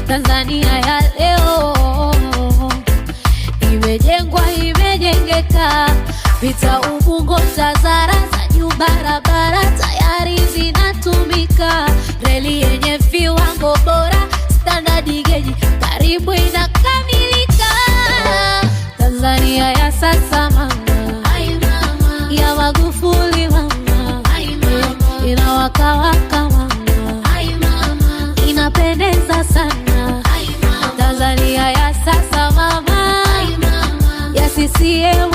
Tanzania ya leo imejengwa, imejengeka, vita Ubungo, Tazara za juu, barabara tayari zinatumika, reli yenye viwango bora, standard gauge karibu inakamilika. Tanzania ya sasa mama, ai mama, ya Magufuli mama, ai mama, inawakawaka mama, ai mama, inapendeza sana. Tanzania ya sasa mama, ya CCM